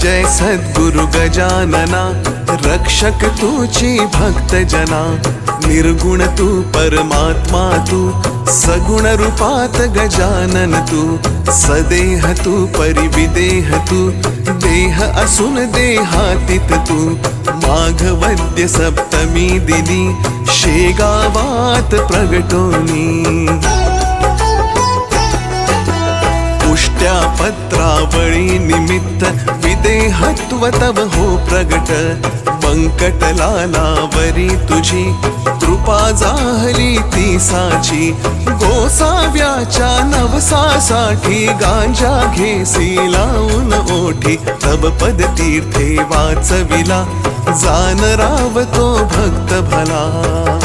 जय सद्गुरु गजानना, रक्षक तूची भक्त जना। निर्गुण तू परमात्मा तू, सगुण रूपात गजानन तू। सदेह तू परिविदेह तू, देह असून देहातीत तू। माघवद्य सप्तमी दिनी, शेगावात प्रगटोनी। पुष्ट्या पत्रावळी निमित्त, विदेहत्व तव हो प्रगट। बंकटलालावरी तुझी, कृपा जाहली ती साची। गोसाव्याच्या नवसासाठी, गांजा घेसी लावून ओठी। तव पद तीर्थे वाचविला, जान रावतो भक्त भला।